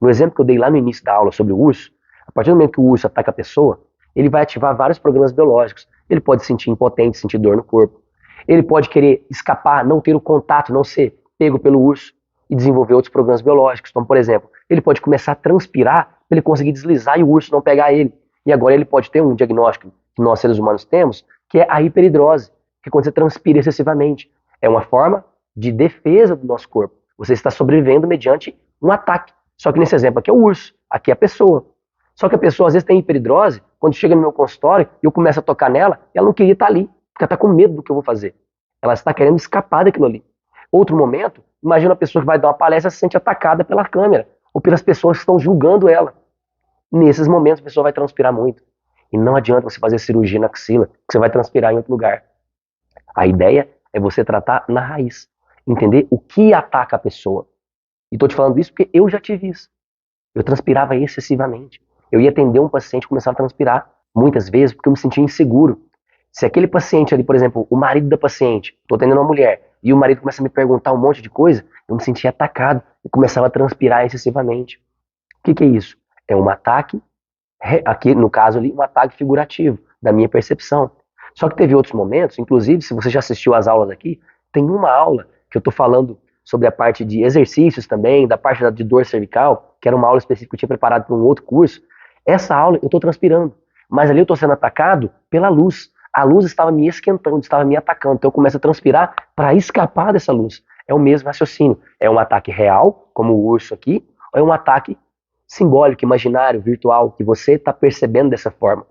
No exemplo que eu dei lá no início da aula sobre o urso, a partir do momento que o urso ataca a pessoa, ele vai ativar vários programas biológicos. Ele pode se sentir impotente, sentir dor no corpo. Ele pode querer escapar, não ter o contato, não ser pego pelo urso e desenvolver outros programas biológicos. Então, por exemplo, ele pode começar a transpirar para ele conseguir deslizar e o urso não pegar ele. E agora ele pode ter um diagnóstico que nós seres humanos temos, que é a hiperidrose, que é quando você transpira excessivamente. É uma forma de defesa do nosso corpo. Você está sobrevivendo mediante um ataque. Só que nesse exemplo aqui é o urso, aqui é a pessoa. Só que a pessoa às vezes tem hiperidrose, quando chega no meu consultório e eu começo a tocar nela, ela não queria estar ali, porque ela está com medo do que eu vou fazer. Ela está querendo escapar daquilo ali. Outro momento, imagina uma pessoa que vai dar uma palestra e se sente atacada pela câmera, ou pelas pessoas que estão julgando ela. Nesses momentos a pessoa vai transpirar muito. E não adianta você fazer cirurgia na axila, que você vai transpirar em outro lugar. A ideia é você tratar na raiz. Entender o que ataca a pessoa. E estou te falando isso porque eu já tive isso. Eu transpirava excessivamente. Eu ia atender um paciente e começava a transpirar. Muitas vezes porque eu me sentia inseguro. Se aquele paciente ali, por exemplo, o marido da paciente, estou atendendo uma mulher, e o marido começa a me perguntar um monte de coisa, eu me sentia atacado e começava a transpirar excessivamente. O que é isso? É um ataque, aqui no caso ali, um ataque figurativo, da minha percepção. Só que teve outros momentos, inclusive, se você já assistiu às aulas aqui, tem uma aula que eu estou falando sobre a parte de exercícios também, da parte de dor cervical, que era uma aula específica que eu tinha preparado para um outro curso. Essa aula eu estou transpirando, mas ali eu estou sendo atacado pela luz. A luz estava me esquentando, estava me atacando, então eu começo a transpirar para escapar dessa luz. É o mesmo raciocínio. É um ataque real, como o urso aqui, ou é um ataque simbólico, imaginário, virtual, que você está percebendo dessa forma.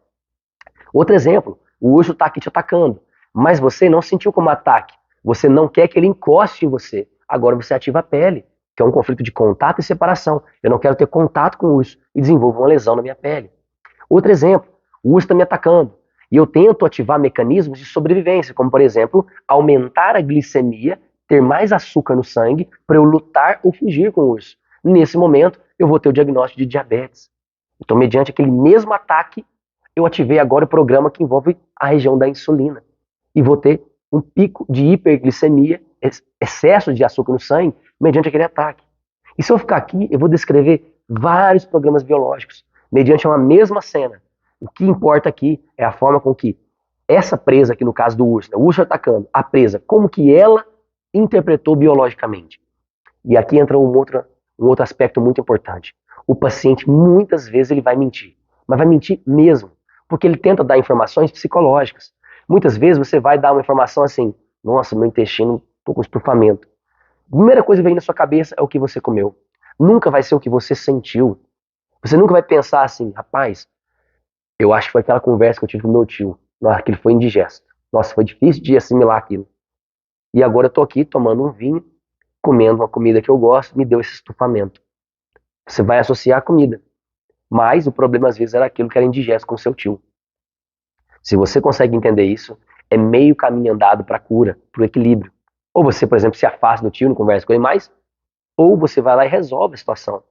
Outro exemplo, o urso está aqui te atacando, mas você não sentiu como ataque. Você não quer que ele encoste em você. Agora você ativa a pele, que é um conflito de contato e separação. Eu não quero ter contato com o urso e desenvolvo uma lesão na minha pele. Outro exemplo, o urso está me atacando e eu tento ativar mecanismos de sobrevivência, como por exemplo, aumentar a glicemia, ter mais açúcar no sangue para eu lutar ou fugir com o urso. Nesse momento, eu vou ter o diagnóstico de diabetes. Então, mediante aquele mesmo ataque, eu ativei agora o programa que envolve a região da insulina. E vou ter um pico de hiperglicemia, excesso de açúcar no sangue, mediante aquele ataque. E se eu ficar aqui, eu vou descrever vários programas biológicos, mediante uma mesma cena. O que importa aqui é a forma com que essa presa, aqui no caso do urso, né, o urso atacando, a presa, como que ela interpretou biologicamente. E aqui entra um outro aspecto muito importante. O paciente, muitas vezes, ele vai mentir. Mas vai mentir mesmo, porque ele tenta dar informações psicológicas. Muitas vezes você vai dar uma informação assim, nossa, meu intestino, estou com estufamento. A primeira coisa que vem na sua cabeça é o que você comeu. Nunca vai ser o que você sentiu. Você nunca vai pensar assim, rapaz, eu acho que foi aquela conversa que eu tive com meu tio. Nossa, aquilo foi indigesto. Nossa, foi difícil de assimilar aquilo. E agora eu tô aqui tomando um vinho, comendo uma comida que eu gosto, me deu esse estufamento. Você vai associar a comida. Mas o problema às vezes era aquilo que era indigesto com o seu tio. Se você consegue entender isso, é meio caminho andado para a cura, para o equilíbrio. Ou você, por exemplo, se afasta do tio, não conversa com ele mais, ou você vai lá e resolve a situação.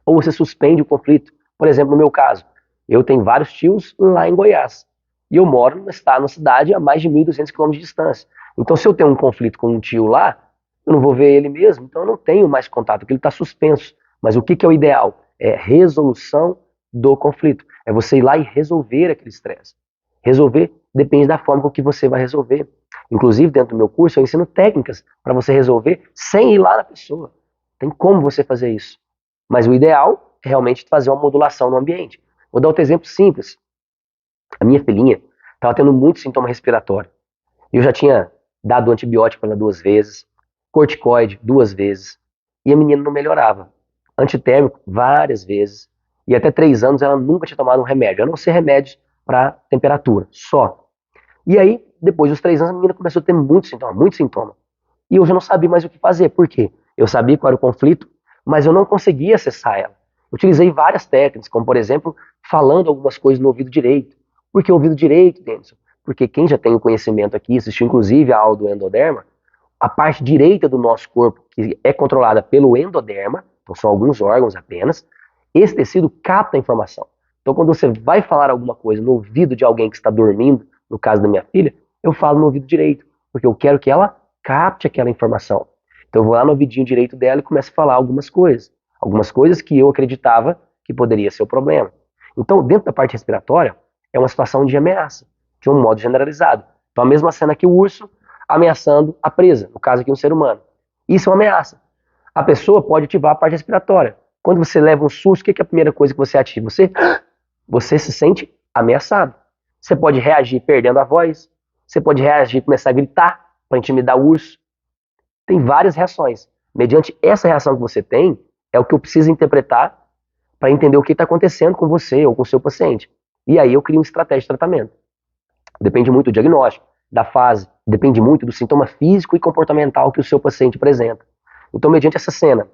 Ou você suspende o conflito. Por exemplo, no meu caso, eu tenho vários tios lá em Goiás. E eu moro numa cidade a mais de 1.200 quilômetros de distância. Então, se eu tenho um conflito com um tio lá, eu não vou ver ele mesmo, então eu não tenho mais contato, porque ele está suspenso. Mas o que é o ideal? É resolução do conflito. É você ir lá e resolver aquele estresse. Resolver depende da forma com que você vai resolver. Inclusive, dentro do meu curso, eu ensino técnicas para você resolver sem ir lá na pessoa. Tem como você fazer isso. Mas o ideal é realmente fazer uma modulação no ambiente. Vou dar outro exemplo simples. A minha filhinha estava tendo muito sintoma respiratório. Eu já tinha dado antibiótico para ela 2 vezes, corticoide 2 vezes, e a menina não melhorava. Antitérmico várias vezes, e até 3 anos ela nunca tinha tomado um remédio, a não ser remédios para temperatura, só. E aí, depois dos 3 anos, a menina começou a ter muito sintoma, muito sintoma. E eu já não sabia mais o que fazer. Por quê? Eu sabia qual era o conflito, mas eu não conseguia acessar ela. Eu utilizei várias técnicas, como por exemplo, falando algumas coisas no ouvido direito. Por que ouvido direito, Denison? Porque quem já tem o conhecimento aqui, assistiu inclusive a aula do endoderma, a parte direita do nosso corpo, que é controlada pelo endoderma, então são alguns órgãos apenas, esse tecido capta a informação. Então quando você vai falar alguma coisa no ouvido de alguém que está dormindo, no caso da minha filha, eu falo no ouvido direito, porque eu quero que ela capte aquela informação. Então eu vou lá no ouvidinho direito dela e começo a falar algumas coisas, algumas coisas que eu acreditava que poderia ser o problema. Então, dentro da parte respiratória, é uma situação de ameaça, de um modo generalizado. Então, a mesma cena que o urso ameaçando a presa, no caso aqui um ser humano. Isso é uma ameaça. A pessoa pode ativar a parte respiratória. Quando você leva um susto, o que é a primeira coisa que você ativa? Você se sente ameaçado. Você pode reagir perdendo a voz, você pode reagir começar a gritar para intimidar o urso. Tem várias reações. Mediante essa reação que você tem, é o que eu preciso interpretar para entender o que está acontecendo com você ou com o seu paciente. E aí eu crio uma estratégia de tratamento. Depende muito do diagnóstico, da fase, depende muito do sintoma físico e comportamental que o seu paciente apresenta. Então, mediante essa cena,